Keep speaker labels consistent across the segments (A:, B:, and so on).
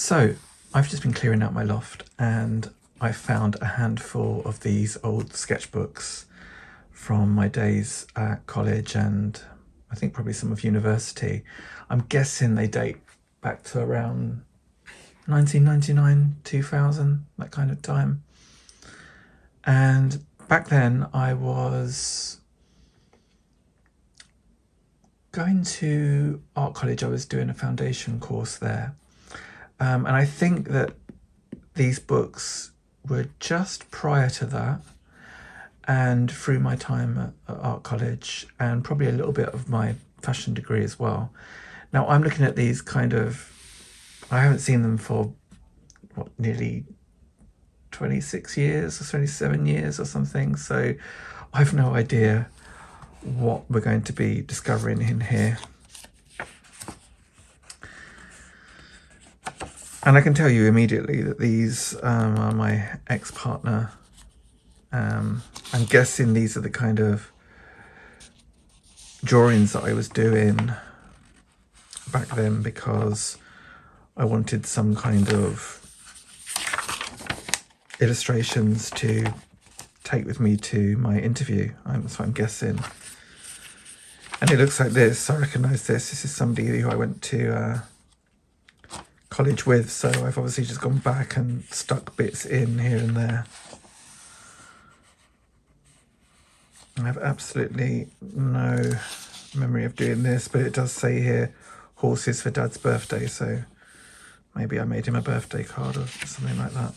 A: So I've just been clearing out my loft and I found a handful of these old sketchbooks from my days at college and I think probably some of university. I'm guessing they date back to around 1999, 2000, that kind of time. And back then I was going to art college. I was doing a foundation course there. And I think that these books were just prior to that and through my time at art college and probably a little bit of my fashion degree as well. Now I'm looking at these kind of, I haven't seen them for what, nearly 26 years or 27 years or something. So I've no idea what we're going to be discovering in here. And I can tell you immediately that these are my ex-partner. I'm guessing these are the kind of drawings that I was doing back then because I wanted some kind of illustrations to take with me to my interview. That's what I'm guessing. And it looks like this. I recognise this. This is somebody who I went to college with, so I've obviously just gone back and stuck bits in here and there. I have absolutely no memory of doing this, but it does say here horses for Dad's birthday, so maybe I made him a birthday card or something like that.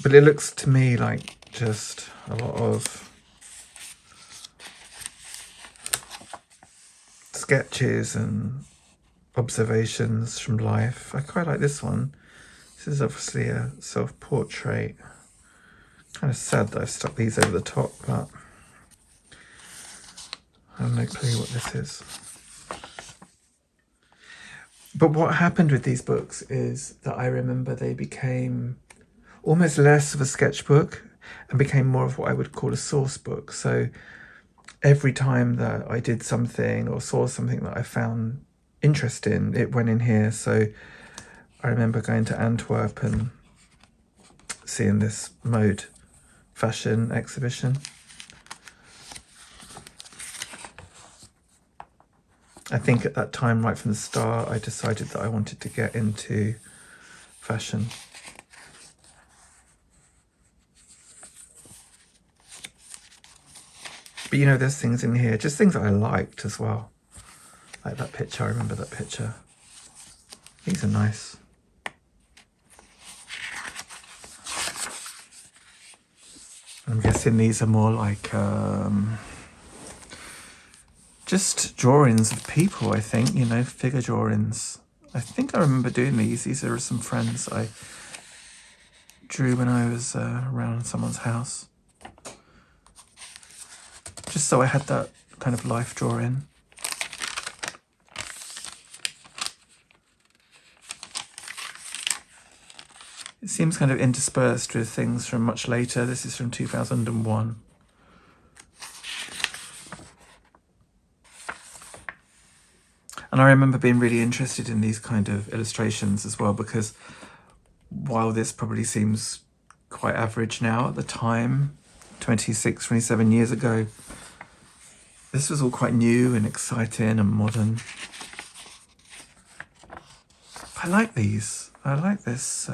A: But it looks to me like just a lot of sketches and observations from life. I quite like this one. This is obviously a self-portrait. Kind of sad that I've stuck these over the top, but I have no clue what this is. But what happened with these books is that I remember they became almost less of a sketchbook and became more of what I would call a source book. So every time that I did something or saw something that I found interesting, it went in here. So I remember going to Antwerp and seeing this mode fashion exhibition. I think at that time, right from the start, I decided that I wanted to get into fashion. But you know, there's things in here, just things that I liked as well. Like that picture, I remember that picture. These are nice. I'm guessing these are more like just drawings of people, I think, you know, figure drawings. I think I remember doing these. These are some friends I drew when I was around someone's house. Just so I had that kind of life drawing. It seems kind of interspersed with things from much later. This is from 2001. And I remember being really interested in these kind of illustrations as well, because while this probably seems quite average now, at the time, 26, 27 years ago, this was all quite new and exciting and modern. I like these. I like this.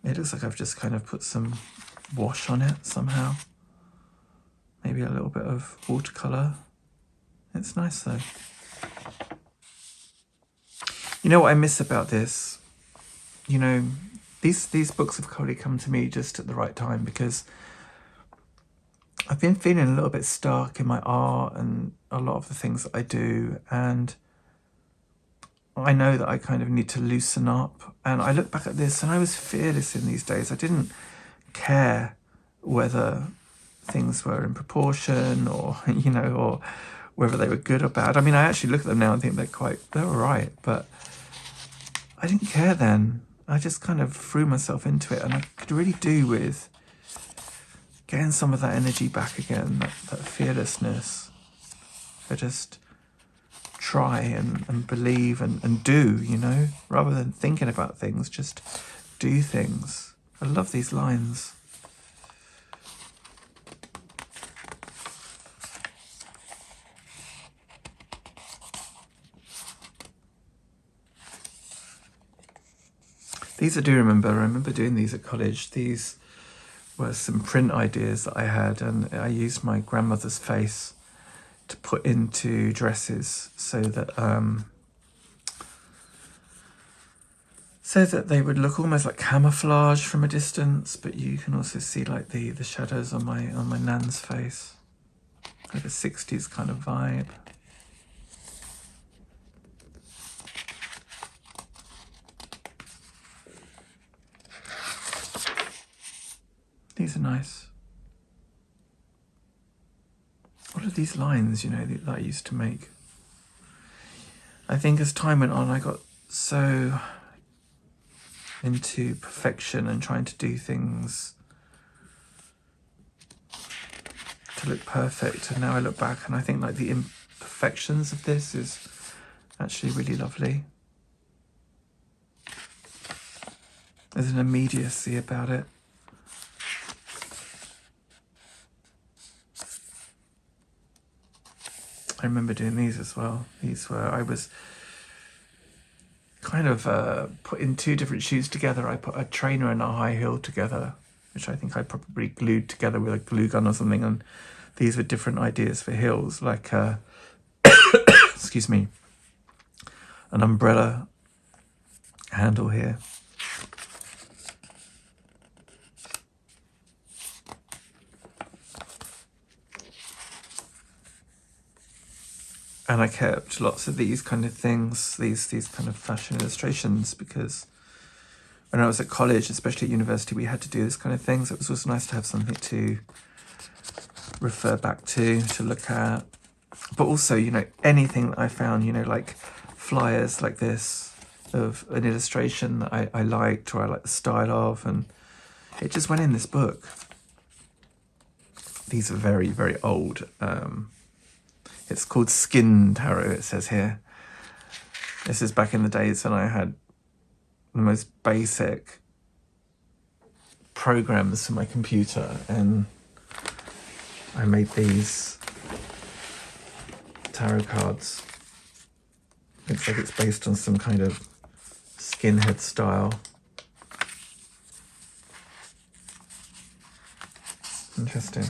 A: It looks like I've just kind of put some wash on it somehow. Maybe a little bit of watercolour. It's nice though. You know what I miss about this? You know, these books have probably come to me just at the right time, because I've been feeling a little bit stuck in my art and a lot of the things that I do, and I know that I kind of need to loosen up. And I look back at this and I was fearless in these days. I didn't care whether things were in proportion or, you know, or whether they were good or bad. I mean, I actually look at them now and think they're all right, but I didn't care then. I just kind of threw myself into it, and I could really do with getting some of that energy back again, that fearlessness. I just try and believe and do, you know, rather than thinking about things, just do things. I love these lines. These I do remember. I remember doing these at college. These were some print ideas that I had, and I used my grandmother's face to put into dresses so that they would look almost like camouflage from a distance, but you can also see like the shadows on my nan's face, like a 60s kind of vibe. These are nice. What are these lines, you know, that I used to make? I think as time went on, I got so into perfection and trying to do things to look perfect. And now I look back and I think like the imperfections of this is actually really lovely. There's an immediacy about it. I remember doing these as well. These were, I was kind of putting two different shoes together. I put a trainer and a high heel together, which I think I probably glued together with a glue gun or something. And these were different ideas for heels, like, excuse me, an umbrella handle here. And I kept lots of these kind of things, these kind of fashion illustrations, because when I was at college, especially at university, we had to do this kind of things. It was also nice to have something to refer back to look at. But also, you know, anything that I found, you know, like flyers like this of an illustration that I liked, or I liked the style of, and it just went in this book. These are very, very old. It's called Skin Tarot, it says here. This is back in the days when I had the most basic programs for my computer, and I made these tarot cards. Looks like it's based on some kind of skinhead style. Interesting.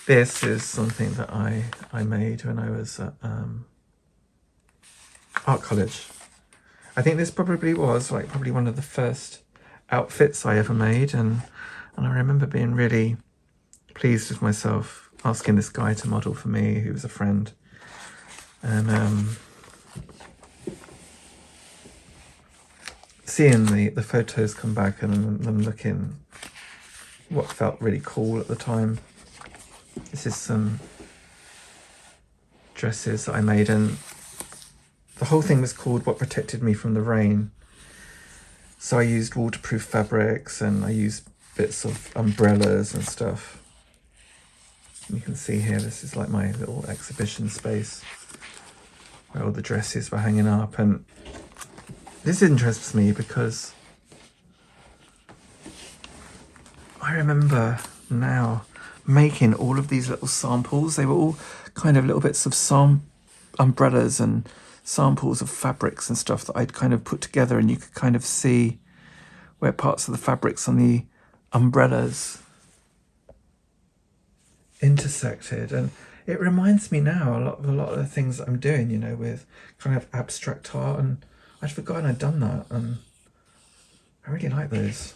A: This is something that I made when I was at art college. I think this probably was like probably one of the first outfits I ever made, and I remember being really pleased with myself, asking this guy to model for me, who was a friend, and seeing the photos come back and them looking what felt really cool at the time. This is some dresses that I made, and the whole thing was called What Protected Me from the Rain. So I used waterproof fabrics, and I used bits of umbrellas and stuff. You can see here, this is like my little exhibition space where all the dresses were hanging up. And this interests me because I remember now making all of these little samples. They were all kind of little bits of umbrellas and samples of fabrics and stuff that I'd kind of put together, and you could kind of see where parts of the fabrics on the umbrellas intersected. And it reminds me now a lot of the things that I'm doing, you know, with kind of abstract art, and I'd forgotten I'd done that, and I really like those.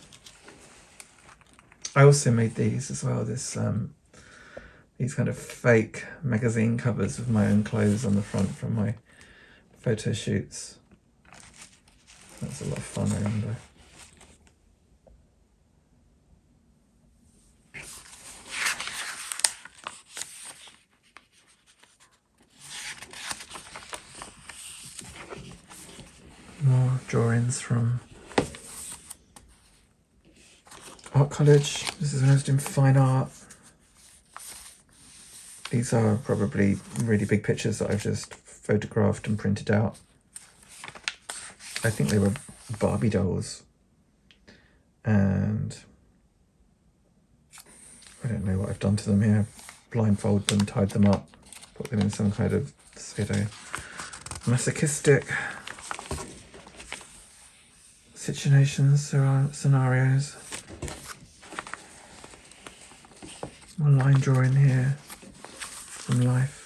A: I also made these as well, these kind of fake magazine covers with my own clothes on the front from my photo shoots. That's a lot of fun, I remember. More drawings from art college. This is when I was doing fine art. These are probably really big pictures that I've just photographed and printed out. I think they were Barbie dolls. And I don't know what I've done to them here. Blindfold them, tied them up, put them in some kind of masochistic situations or scenarios. One line drawing here from life.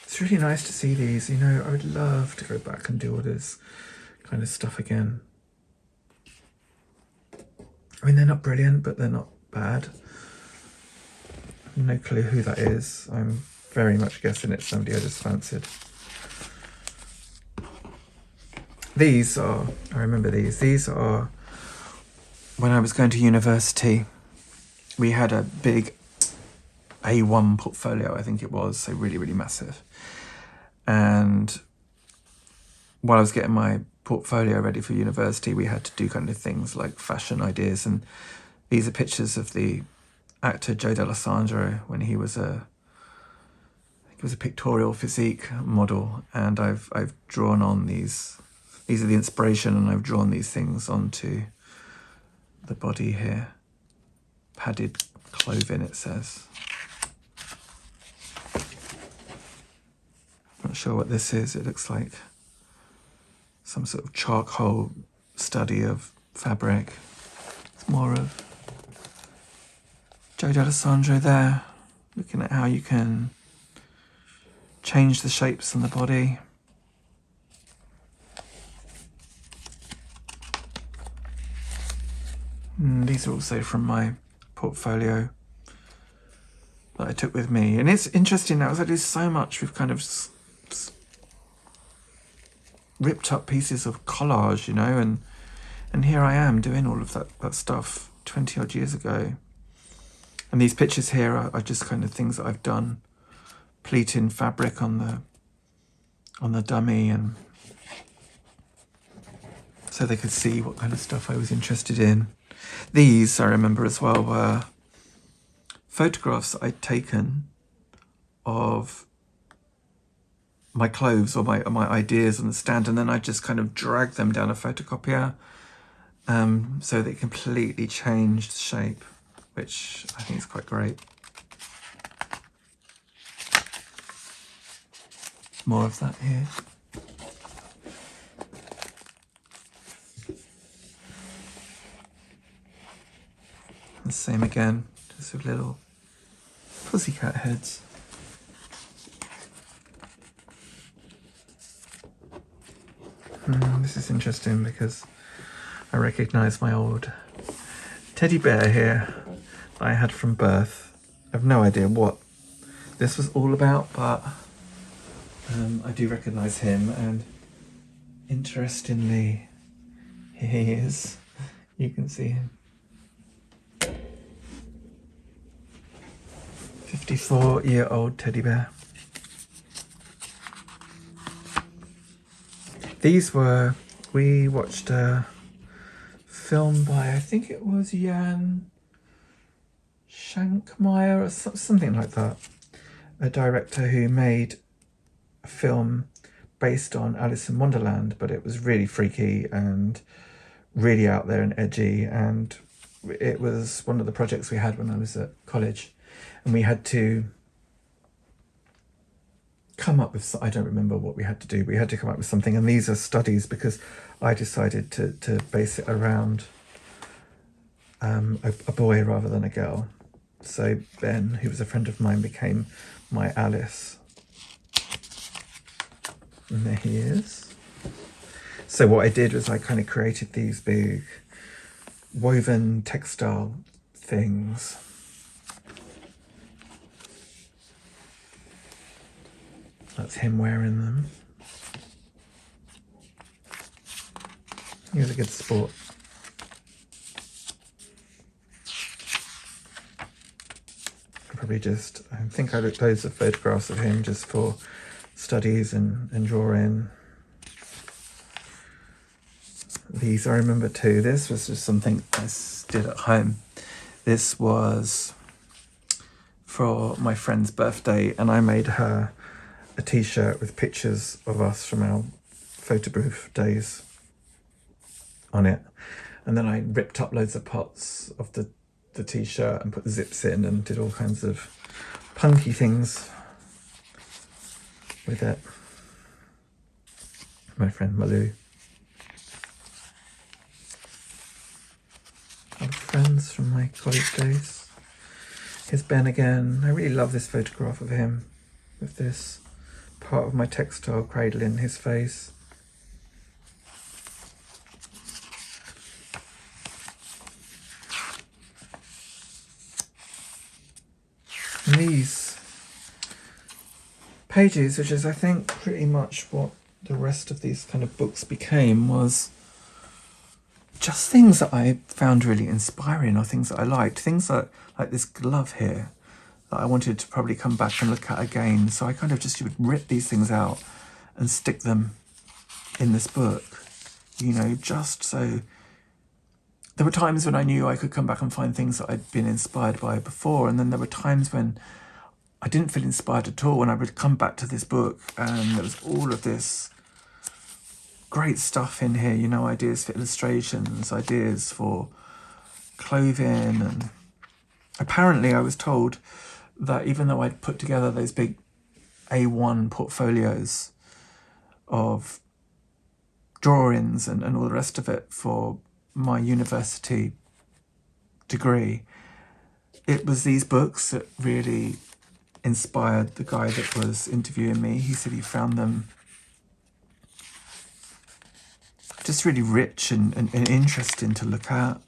A: It's really nice to see these, you know. I would love to go back and do all this kind of stuff again. I mean, they're not brilliant, but they're not bad. No clue who that is. I'm very much guessing it's somebody I just fancied. These are, I remember these are, when I was going to university, we had a big A1 portfolio, I think it was, so really, really massive. And while I was getting my portfolio ready for university, we had to do kind of things like fashion ideas. And these are pictures of the actor Joe D'Alessandro when he was I think it was a pictorial physique model. And I've drawn on these are the inspiration, and I've drawn these things onto the body here. Padded clothing, it says. Not sure what this is. It looks like some sort of charcoal study of fabric. It's more of Joe D'Alessandro there, looking at how you can change the shapes on the body. These are also from my portfolio that I took with me. And it's interesting now, as I do so much with kind of ripped up pieces of collage, you know, and here I am doing all of that stuff 20 odd years ago. And these pictures here are just kind of things that I've done, pleating fabric on the dummy, and so they could see what kind of stuff I was interested in. These, I remember as well, were photographs I'd taken of my clothes or my ideas on the stand, and then I just kind of dragged them down a photocopier, so they completely changed shape, which I think is quite great. More of that here. The same again, just with little pussycat heads. This is interesting because I recognise my old teddy bear here that I had from birth. I have no idea what this was all about, but I do recognise him, and interestingly, here he is. You can see him. 54-year-old teddy bear. These were, we watched a film by, I think it was Jan Shankmeyer or something like that. A director who made a film based on Alice in Wonderland, but it was really freaky and really out there and edgy. And it was one of the projects we had when I was at college. And we had to come up with, I don't remember what we had to do. We had to come up with something. And these are studies because I decided to base it around a boy rather than a girl. So Ben, who was a friend of mine, became my Alice. And there he is. So what I did was I kind of created these big woven textile things. That's him wearing them. He was a good sport. I think I looked loads of photographs of him just for studies and drawing. these I remember too. This was just something I did at home. This was for my friend's birthday, and I made her a t-shirt with pictures of us from our photo booth days on it. And then I ripped up loads of parts of the t-shirt and put the zips in and did all kinds of punky things with it. My friend Malou. Old friends from my college days. Here's Ben again. I really love this photograph of him with this part of my textile cradle in his face. And these pages, which is I think pretty much what the rest of these kind of books became, was just things that I found really inspiring, or things that I liked. Things like this glove here that I wanted to probably come back and look at again. So I kind of just would rip these things out and stick them in this book, you know, just so there were times when I knew I could come back and find things that I'd been inspired by before, and then there were times when I didn't feel inspired at all, and I would come back to this book and there was all of this great stuff in here, you know, ideas for illustrations, ideas for clothing. And apparently I was told that even though I'd put together those big A1 portfolios of drawings and all the rest of it for my university degree, it was these books that really inspired the guy that was interviewing me. He said he found them just really rich and interesting to look at.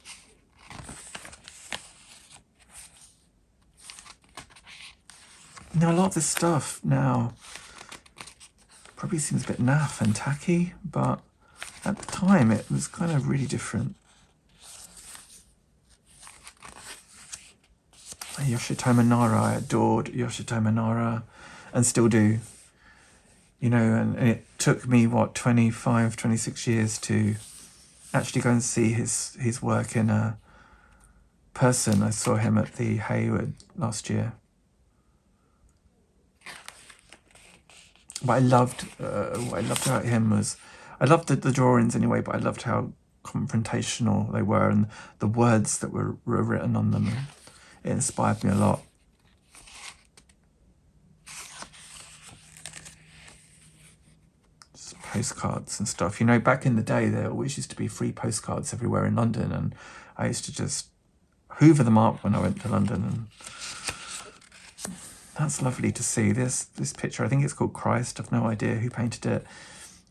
A: Now, a lot of this stuff now probably seems a bit naff and tacky, but at the time it was kind of really different. Yoshitomo Nara, I adored Yoshitomo Nara and still do. You know, and it took me, what, 25, 26 years to actually go and see his work in person. I saw him at the Hayward last year. What I loved about him was, I loved the drawings anyway, but I loved how confrontational they were and the words that were written on them. It inspired me a lot. Just postcards and stuff. You know, back in the day, there always used to be free postcards everywhere in London, and I used to just hoover them up when I went to London, and that's lovely to see. This picture, I think it's called Christ. I've no idea who painted it,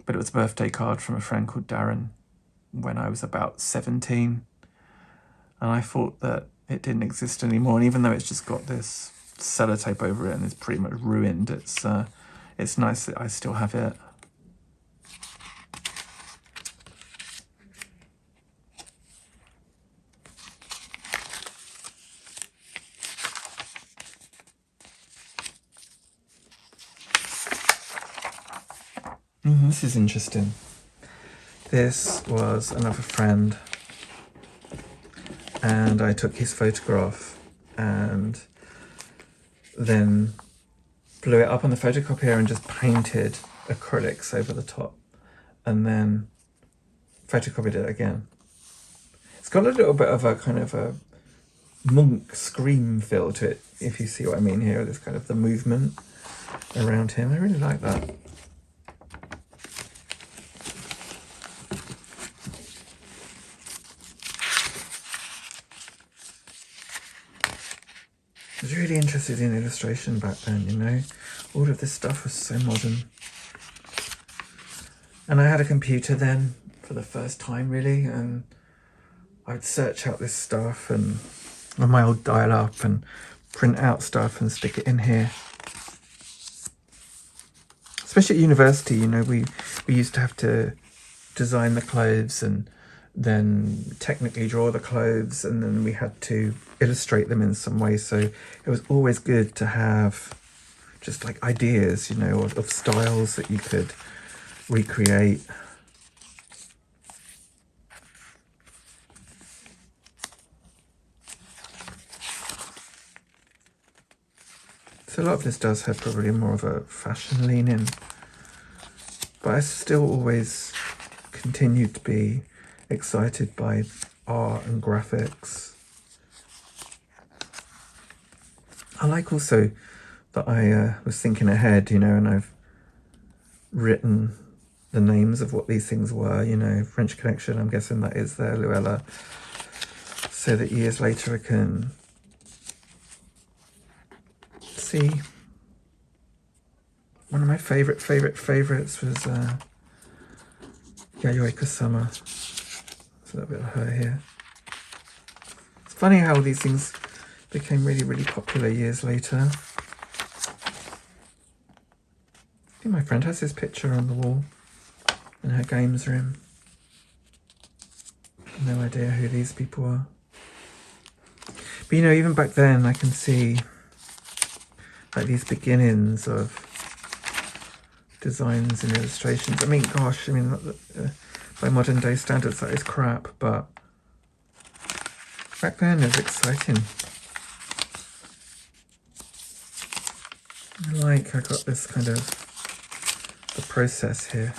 A: but it was a birthday card from a friend called Darren when I was about 17, and I thought that it didn't exist anymore. And even though it's just got this sellotape over it and it's pretty much ruined, it's nice that I still have it. This is interesting. This was another friend, and I took his photograph and then blew it up on the photocopier and just painted acrylics over the top and then photocopied it again. It's got a little bit of a kind of a monk scream feel to it, if you see what I mean here. There's kind of the movement around him. I really like that. I was really interested in illustration back then, you know. All of this stuff was so modern. And I had a computer then for the first time, really, and I'd search out this stuff and on my old dial-up and print out stuff and stick it in here. Especially at university, you know, we used to have to design the clothes and then technically draw the clothes, and then we had to illustrate them in some way. So it was always good to have just like ideas, you know, of styles that you could recreate. So a lot of this does have probably more of a fashion lean in, but I still always continue to be excited by art and graphics. I like also that I was thinking ahead, you know, and I've written the names of what these things were, you know, French Connection, I'm guessing that is there, Luella, so that years later I can see. One of my favorites was Yayoi Kusama. There's a little bit of her here. It's funny how these things became really, really popular years later. I think my friend has this picture on the wall in her games room. No idea who these people are. But you know, even back then I can see like these beginnings of designs and illustrations. I mean, gosh, I mean, by modern day standards that is crap, but back then it was exciting. I got this kind of the process here.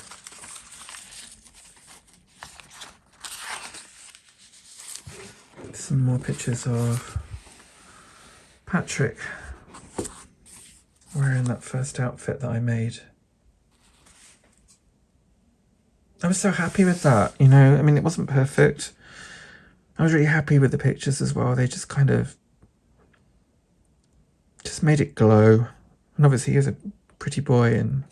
A: Some more pictures of Patrick wearing that first outfit that I made. I was so happy with that, you know, I mean, it wasn't perfect. I was really happy with the pictures as well. They just kind of just made it glow. And obviously he was a pretty boy and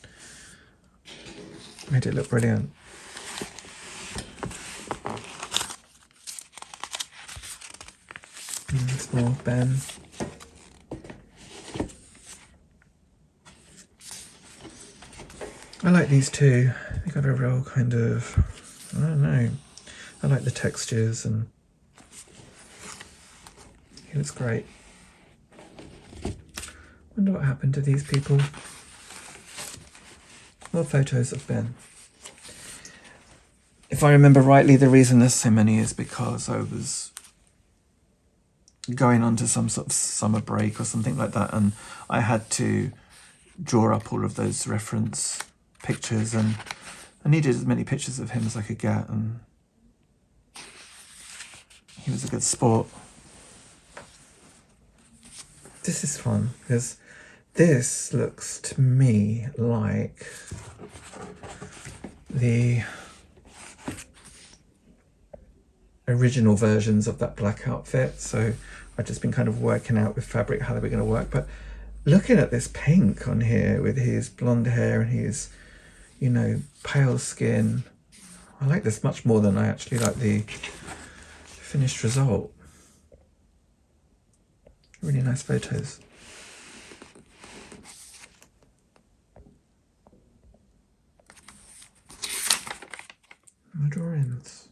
A: made it look brilliant. And there's more Ben. I like these two. They got a real kind of, I don't know, I like the textures and he looks great. Wonder what happened to these people. More photos of Ben. If I remember rightly, the reason there's so many is because I was going on to some sort of summer break or something like that, and I had to draw up all of those reference pictures, and I needed as many pictures of him as I could get, and he was a good sport. This is fun because this looks to me like the original versions of that black outfit, so I've just been kind of working out with fabric how they were going to work. But looking at this pink on here with his blonde hair and his, you know, pale skin, I like this much more than I actually like the finished result. Really nice photos. My drawings.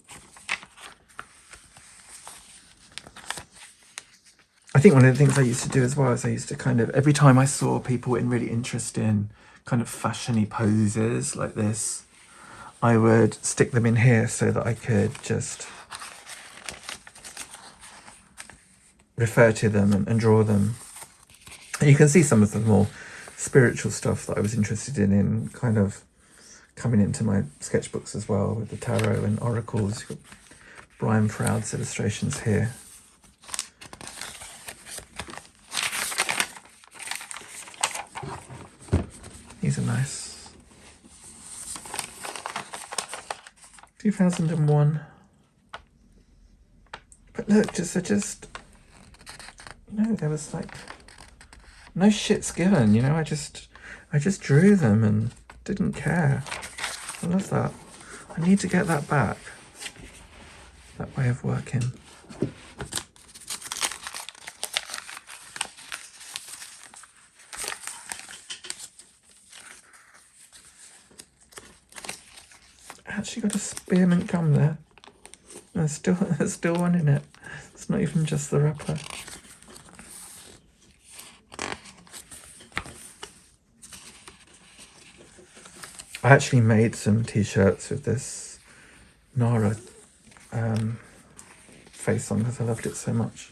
A: I think one of the things I used to do as well is I used to kind of, every time I saw people in really interesting kind of fashiony poses like this, I would stick them in here so that I could just refer to them and draw them. And you can see some of the more spiritual stuff that I was interested in kind of coming into my sketchbooks as well, with the tarot and oracles. You've got Brian Froud's illustrations here. These are nice. 2001. But look, just you know, there was like no shits given, you know, I just drew them and didn't care. I love that. I need to get that back. That way of working. Actually got a spearmint gum there. There's still one in it. It's not even just the wrapper. I actually made some t-shirts with this Nara face on because I loved it so much.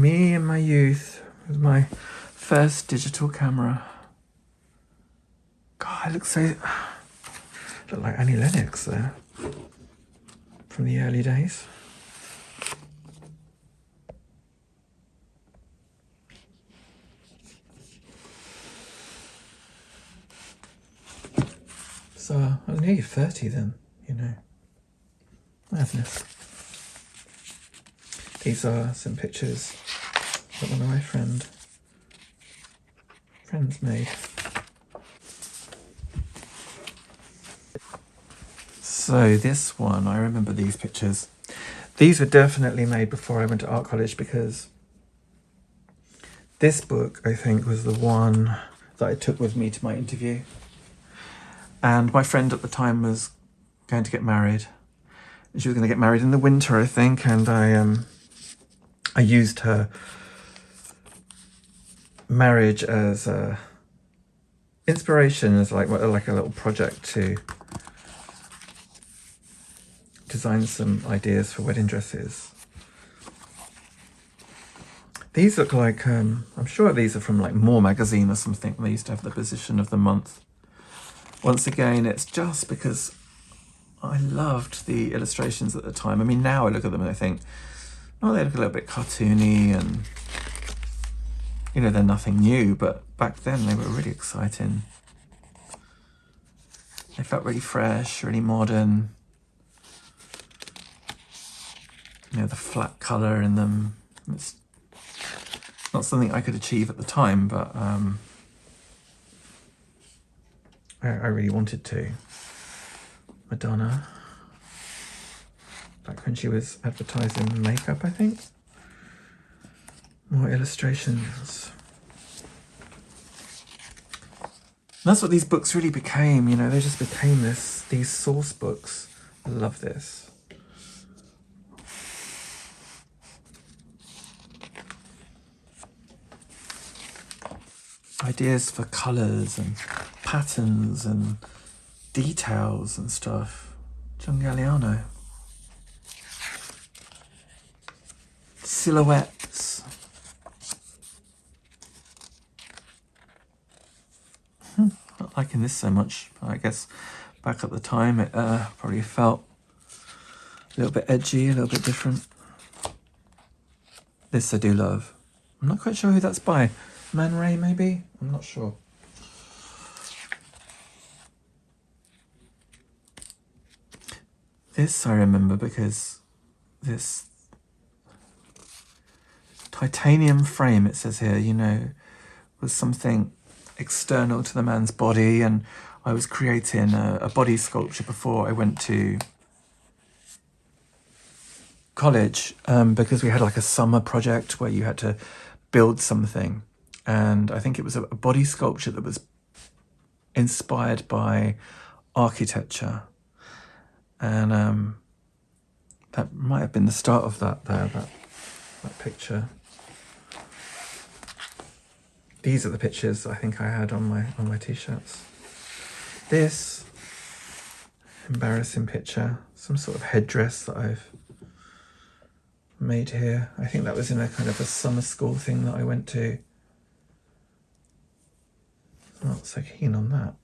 A: Me in my youth with my first digital camera. God, I look like Annie Lennox there from the early days. So I was nearly 30 then, you know. Madness. These are some pictures that one of my friends made. So this one, I remember these pictures. These were definitely made before I went to art college, because this book, I think, was the one that I took with me to my interview. And my friend at the time was going to get married. She was going to get married in the winter, I think, and I used her marriage as inspiration, as like a little project to design some ideas for wedding dresses. These look like, I'm sure these are from like More magazine or something. They used to have the position of the month. Once again, it's just because I loved the illustrations at the time. I mean, now I look at them and I think, oh, they look a little bit cartoony and, you know, they're nothing new. But back then they were really exciting. They felt really fresh, really modern. You know, the flat colour in them. It's not something I could achieve at the time, but I really wanted to. Madonna, back when she was advertising makeup, I think. More illustrations. And that's what these books really became, you know, they just became these source books. I love this. Ideas for colours and patterns and details and stuff. John Galliano. Silhouettes. Not liking this so much. I guess back at the time it probably felt a little bit edgy, a little bit different. This I do love. I'm not quite sure who that's by. Man Ray, maybe? I'm not sure. This I remember because this titanium frame, it says here, you know, was something external to the man's body, and I was creating a body sculpture before I went to college, because we had like a summer project where you had to build something, and I think it was a body sculpture that was inspired by architecture, and that might have been the start of that picture. These are the pictures I think I had on my t-shirts. This embarrassing picture, some sort of headdress that I've made here. I think that was in a kind of a summer school thing that I went to. I'm not so keen on that.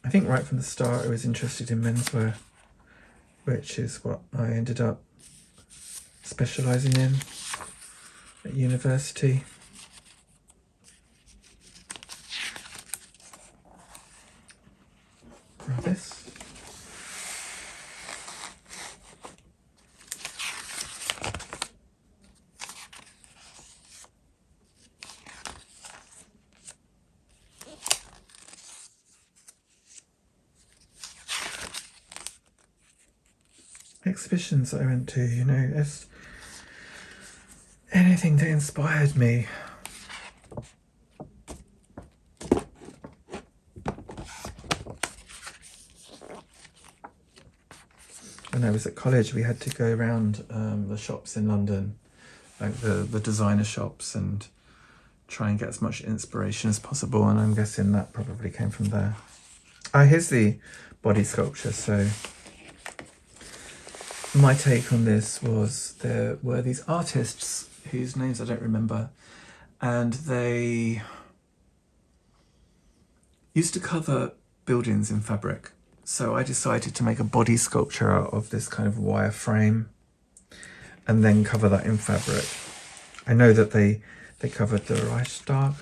A: I think right from the start I was interested in menswear, which is what I ended up specialising in at university. Now this. Exhibitions that I went to, you know, it's anything that inspired me. When I was at college, we had to go around the shops in London like the designer shops and try and get as much inspiration as possible, and I'm guessing that probably came from there. Here's the body sculpture. So my take on this was there were these artists whose names I don't remember, and they used to cover buildings in fabric. So I decided to make a body sculpture out of this kind of wire frame and then cover that in fabric. I know that they covered the Reichstag,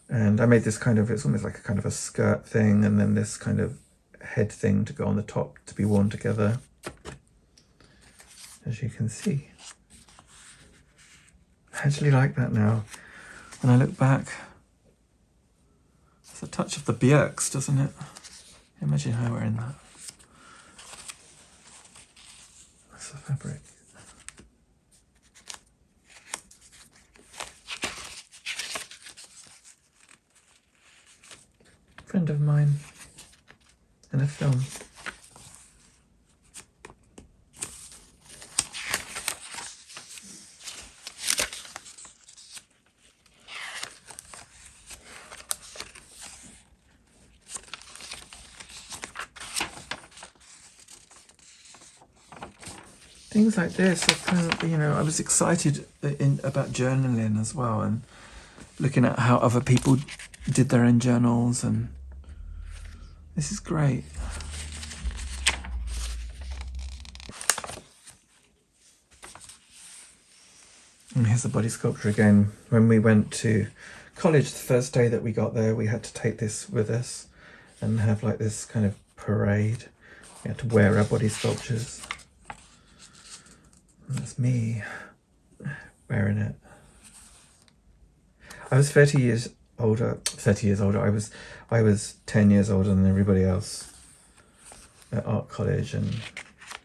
A: and I made this kind of, it's almost like a kind of a skirt thing, and then this kind of head thing to go on the top to be worn together, as you can see. I actually like that now. When I look back, it's a touch of the Bjerks, doesn't it? Imagine her wearing that. That's the fabric. Friend of mine in a film. Things like this, I was excited about journaling as well, and looking at how other people did their own journals, and this is great. And here's the body sculpture again. When we went to college, the first day that we got there, we had to take this with us and have like this kind of parade. We had to wear our body sculptures. And that's me wearing it. I was 30 years older. I was 10 years older than everybody else at art college, and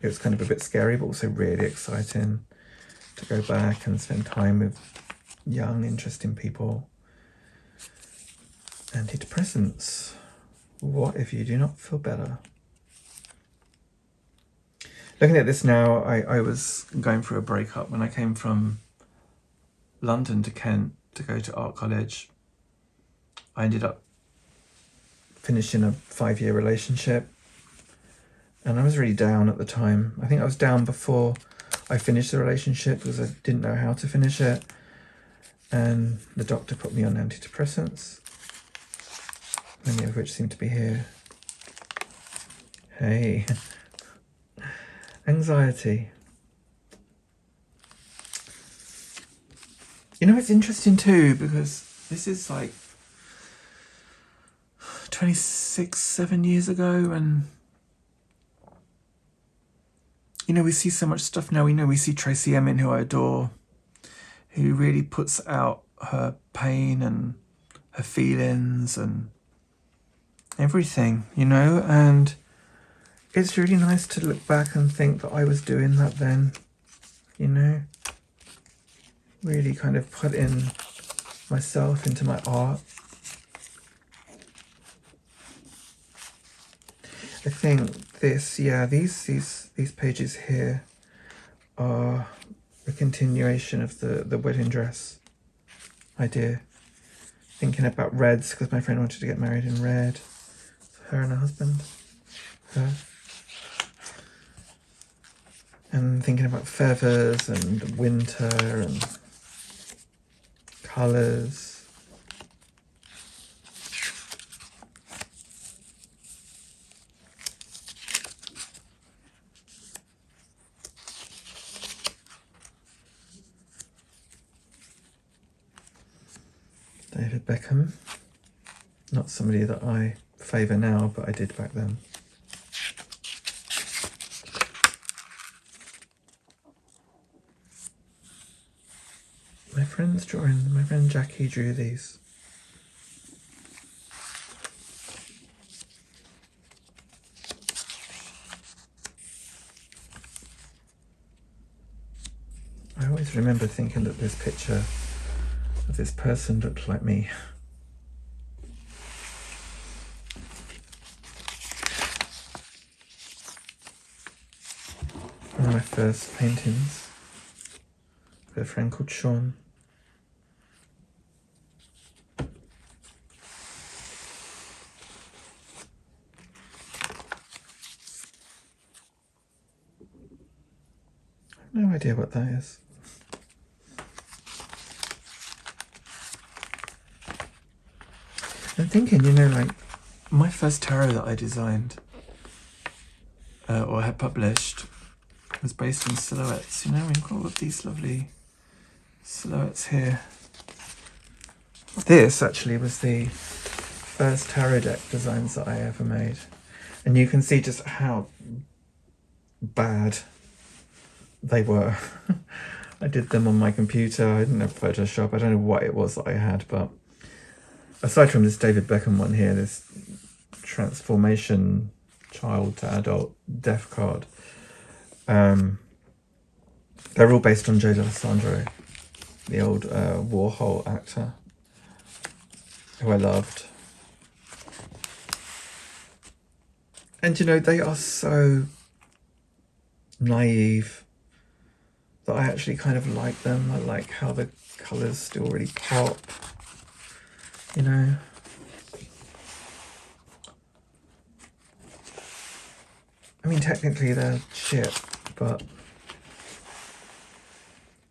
A: it was kind of a bit scary, but also really exciting to go back and spend time with young, interesting people. Antidepressants. What if you do not feel better? Looking at this now, I was going through a breakup when I came from London to Kent to go to art college. I ended up finishing a 5-year relationship, and I was really down at the time. I think I was down before I finished the relationship because I didn't know how to finish it, and the doctor put me on antidepressants, many of which seem to be here. Hey. Anxiety. It's interesting too, because this is like 7 years ago, and we see so much stuff now. We see Tracy Emin, who I adore, who really puts out her pain and her feelings and everything, and it's really nice to look back and think that I was doing that then, really kind of put in myself into my art. I think these pages here are a continuation of the wedding dress idea. Thinking about reds, because my friend wanted to get married in red. Her and her husband. Her. And thinking about feathers and winter and colours. David Beckham. Not somebody that I favour now, but I did back then. My friend Jackie drew these. I always remember thinking that this picture of this person looked like me. One of my first paintings. got a friend called Sean. No idea what that is. I'm thinking, you know, like my first tarot that I designed or had published was based on silhouettes. You know, we've got all of these lovely silhouettes here. This actually was the first tarot deck designs that I ever made. And you can see just how bad they were. I did them on my computer. I didn't have Photoshop. I don't know what it was that I had, but aside from this David Beckham one here, this transformation child to adult death card, they're all based on Joe D'Alessandro, the old Warhol actor, who I loved. And you know, they are so naive that I actually kind of like them. I like how the colours still really pop, you know. I mean, technically they're shit, but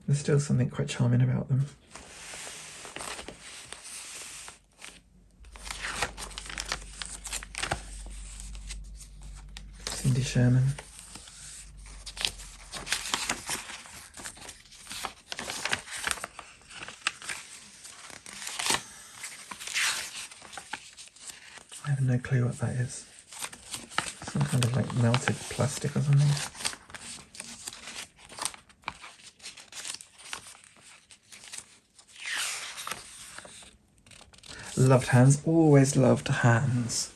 A: there's still something quite charming about them. Cindy Sherman. I have no clue what that is. Some kind of like melted plastic or something. Loved hands, always loved hands.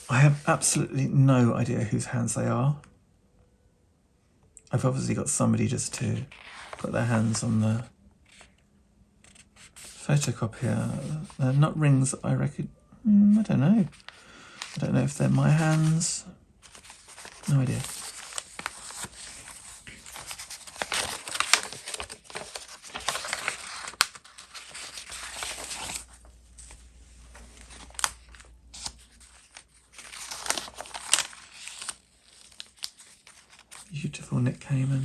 A: I have absolutely no idea whose hands they are. I've obviously got somebody just to put their hands on the photocopier. They're not rings that I reckon. I don't know. I don't know if they're my hands. No idea. Beautiful Nick Kamen.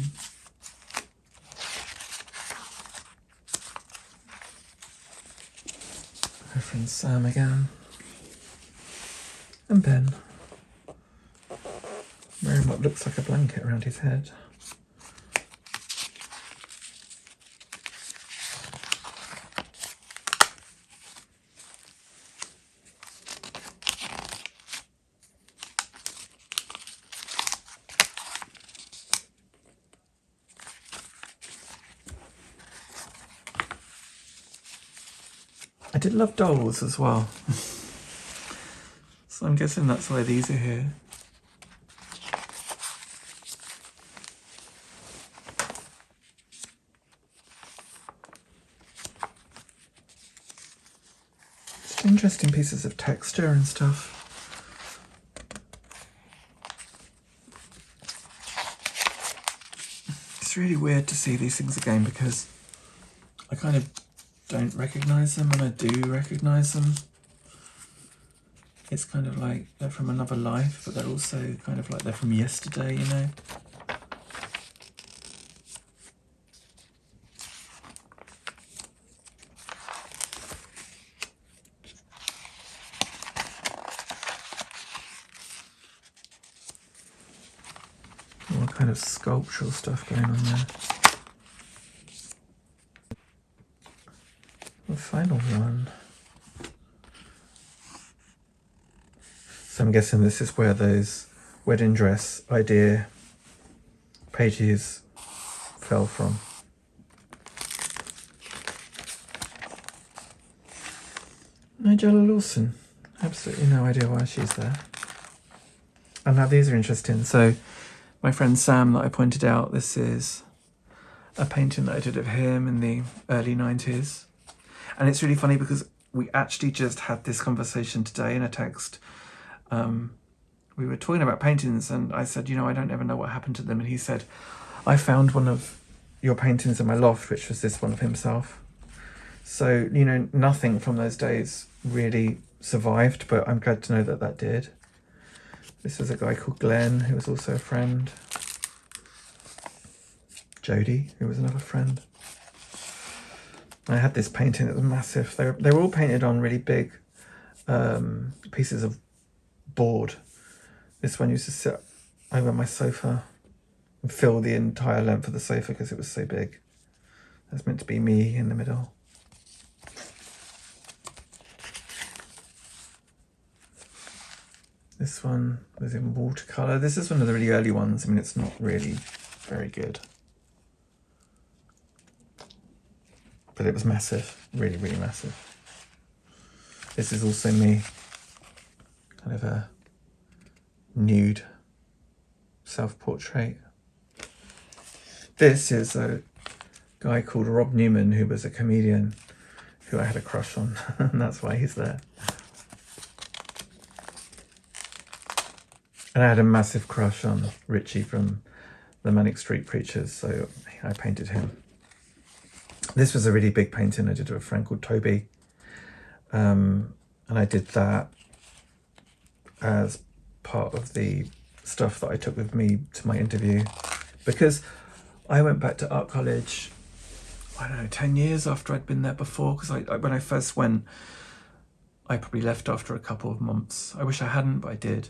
A: Her friend Sam again. And Ben. Wearing what looks like a blanket around his head. I did love dolls as well. So I'm guessing that's why these are here. Just interesting pieces of texture and stuff. It's really weird to see these things again because I kind of don't recognise them and I do recognise them. It's kind of like they're from another life, but they're also kind of like they're from yesterday, you know? All kind of sculptural stuff going on there. The final one. So I'm guessing this is where those wedding dress idea pages fell from. Nigella Lawson. Absolutely no idea why she's there. And now these are interesting. So my friend Sam that I pointed out, this is a painting that I did of him in the early 90s. And it's really funny because we actually just had this conversation today in a text. We were talking about paintings and I said, you know, I don't ever know what happened to them. And he said, I found one of your paintings in my loft, which was this one of himself. So, you know, nothing from those days really survived, but I'm glad to know that that did. This was a guy called Glenn, who was also a friend. Jody, who was another friend. I had this painting that was massive. They were all painted on really big pieces of board. This one used to sit over my sofa and fill the entire length of the sofa because it was so big. That's meant to be me in the middle. This one was in watercolour. This is one of the really early ones. I mean, it's not really very good. But it was massive, really, really massive. This is also me, kind of a nude self-portrait. This is a guy called Rob Newman, who was a comedian who I had a crush on, and that's why he's there. And I had a massive crush on Richie from the Manic Street Preachers, so I painted him. This was a really big painting I did with a friend called Toby. And I did that as part of the stuff that I took with me to my interview. Because I went back to art college, I don't know, 10 years after I'd been there before. Because when I first went, I probably left after a couple of months. I wish I hadn't, but I did.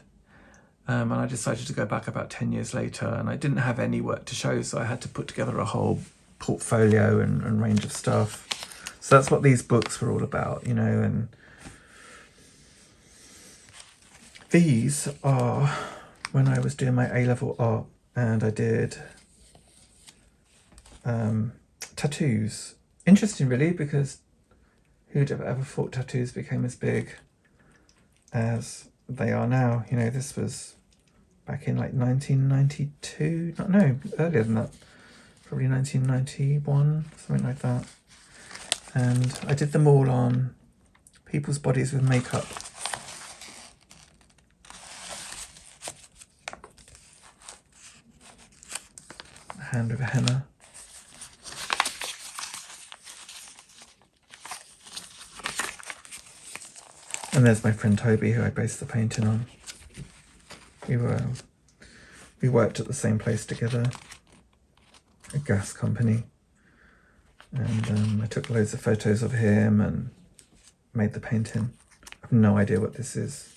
A: And I decided to go back about 10 years later. And I didn't have any work to show, so I had to put together a whole portfolio and range of stuff. So that's what these books were all about, you know. And these are when I was doing my A-level art, and I did tattoos. Interesting, really, because who'd have ever thought tattoos became as big as they are now? You know, this was back in like 1992. No, earlier than that. Probably 1991, something like that. And I did them all on people's bodies with makeup. A hand with a henna. And there's my friend Toby, who I based the painting on. We worked at the same place together. A gas company, and I took loads of photos of him and made the painting. I have no idea what this is.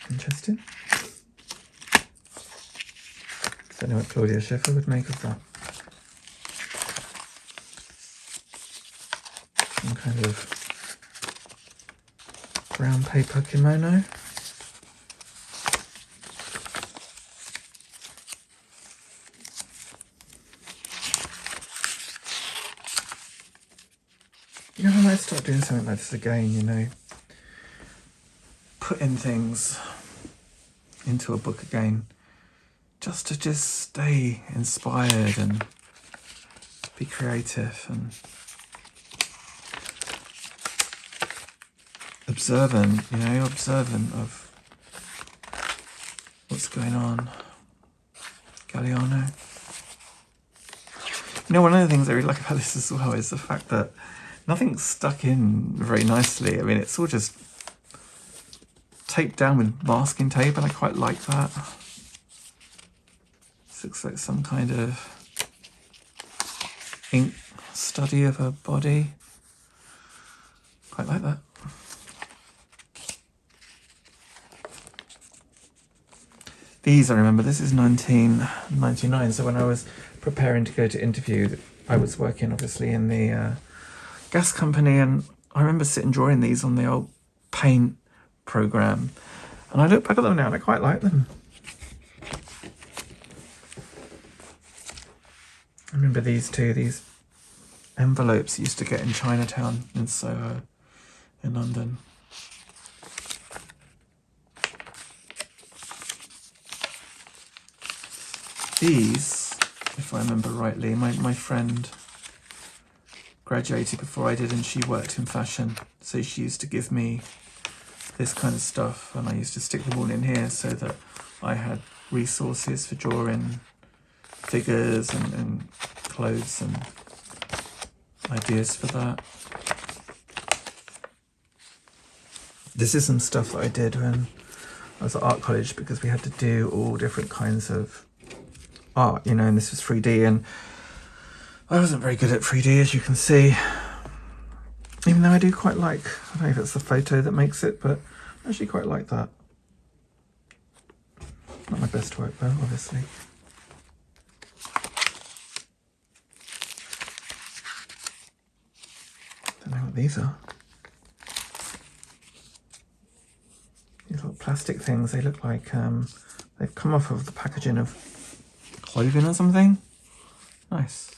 A: Interesting. Don't know what Claudia Schiffer would make of that. Some kind of brown paper kimono. You know, I might start doing something like this again, you know. Putting things into a book again, just to stay inspired and be creative and observant, you know, observant of what's going on. Galliano. You know, one of the things I really like about this as well is the fact that nothing's stuck in very nicely. I mean, it's all just taped down with masking tape, and I quite like that. This looks like some kind of ink study of a body. Quite like that. These, I remember, this is 1999, so when I was preparing to go to interview, I was working obviously in the gas company, and I remember sitting drawing these on the old paint program, and I look back at them now and I quite like them. I remember these two, these envelopes you used to get in Chinatown in Soho in London. These, if I remember rightly, my friend graduated before I did and she worked in fashion, so she used to give me this kind of stuff and I used to stick them all in here so that I had resources for drawing figures and clothes and ideas for that. This is some stuff that I did when I was at art college because we had to do all different kinds of art, you know, and this was 3D and I wasn't very good at 3D, as you can see, even though I do quite like, I don't know if it's the photo that makes it, but I actually quite like that. Not my best work though, obviously. Don't know what these are. These little plastic things, they look like they've come off of the packaging of clothing or something. Nice.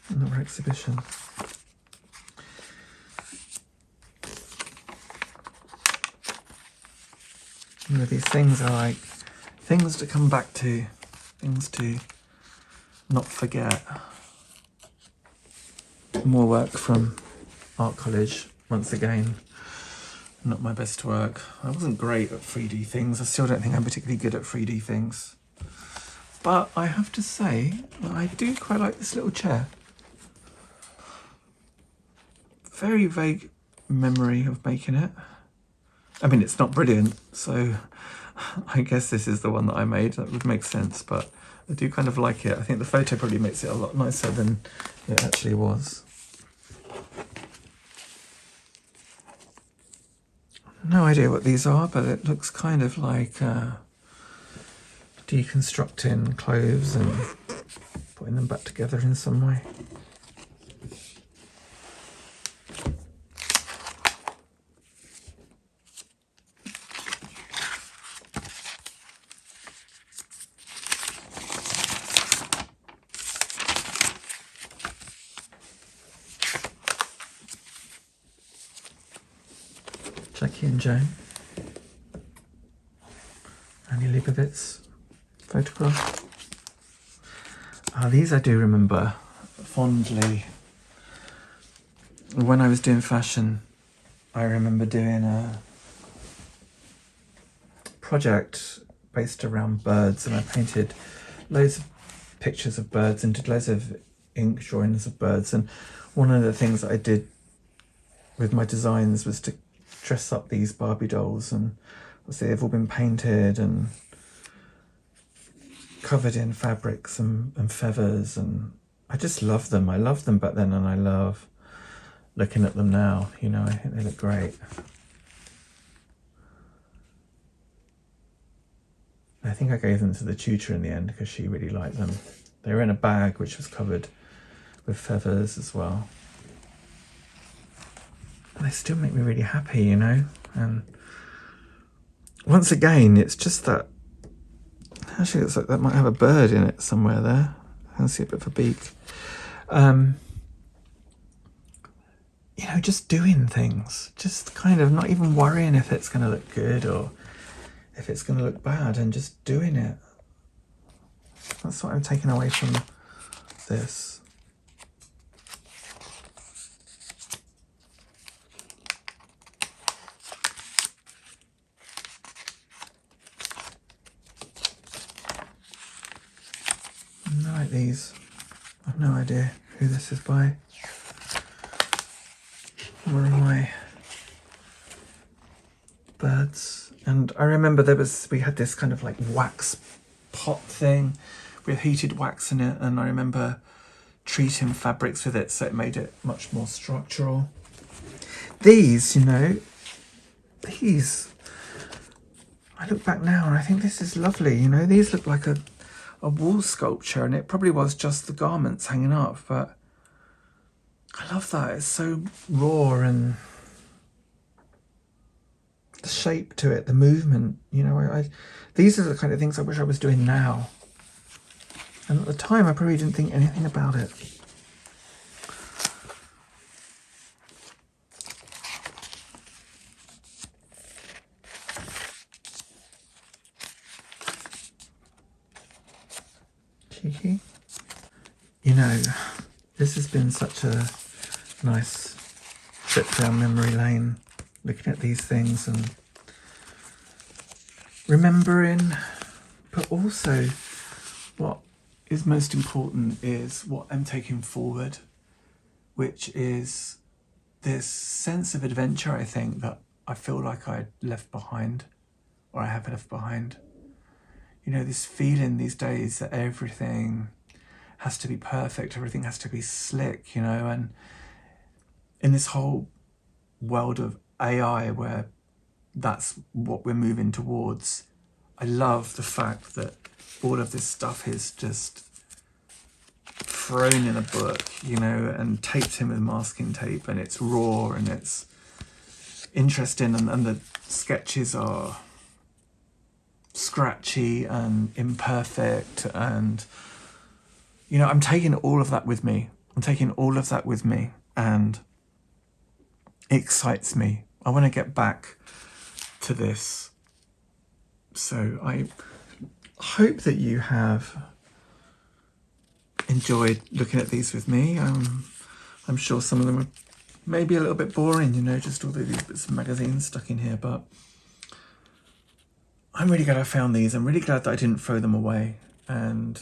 A: Another exhibition. You know, these things are like things to come back to, things to not forget. More work from art college, once again. Not my best work. I wasn't great at 3D things. I still don't think I'm particularly good at 3D things. But I have to say that I do quite like this little chair. Very vague memory of making it. I mean, it's not brilliant, so I guess this is the one that I made. That would make sense, but I do kind of like it. I think the photo probably makes it a lot nicer than it actually was. No idea what these are, but it looks kind of like deconstructing clothes and putting them back together in some way. Jackie and Joan. Annie Leibovitz photograph. These I do remember fondly. When I was doing fashion, I remember doing a project based around birds and I painted loads of pictures of birds and did loads of ink drawings of birds, and one of the things that I did with my designs was to dress up these Barbie dolls, and obviously they've all been painted and covered in fabrics and feathers, and I just love them. I loved them back then and I love looking at them now, you know. I think they look great. I think I gave them to the tutor in the end because she really liked them. They were in a bag which was covered with feathers as well. And they still make me really happy, you know. And once again, it's just that, actually it looks like that might have a bird in it somewhere there. I can see a bit of a beak. You know, just doing things, just kind of not even worrying if it's going to look good or if it's going to look bad, and just doing it. That's what I'm taking away from this. I like these. I've no idea who this is by. One of my birds. And I remember we had this kind of like wax pot thing with heated wax in it, and I remember treating fabrics with it so it made it much more structural. These, you know, I look back now and I think this is lovely, you know. These look like a wall sculpture, and it probably was just the garments hanging up, but I love that. It's so raw, and the shape to it, the movement. You know, these are the kind of things I wish I was doing now. And at the time, I probably didn't think anything about it. Cheeky. You know, this has been such a nice trip down memory lane, looking at these things and remembering, but also what is most important is what I'm taking forward, which is this sense of adventure, I think, that I feel like I left behind, or I have left behind. You know, this feeling these days that everything has to be perfect, everything has to be slick, you know, and in this whole world of AI where that's what we're moving towards, I love the fact that all of this stuff is just thrown in a book, you know, and taped in with masking tape, and it's raw and it's interesting, and the sketches are scratchy and imperfect, and you know, I'm taking all of that with me. I'm taking all of that with me, and it excites me. I want to get back to this. So I hope that you have enjoyed looking at these with me. I'm sure some of them are maybe a little bit boring, you know, just all these bits of magazines stuck in here, but I'm really glad I found these. I'm really glad that I didn't throw them away, and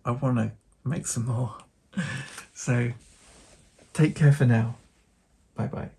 A: I want to make some more. So take care for now. Bye bye.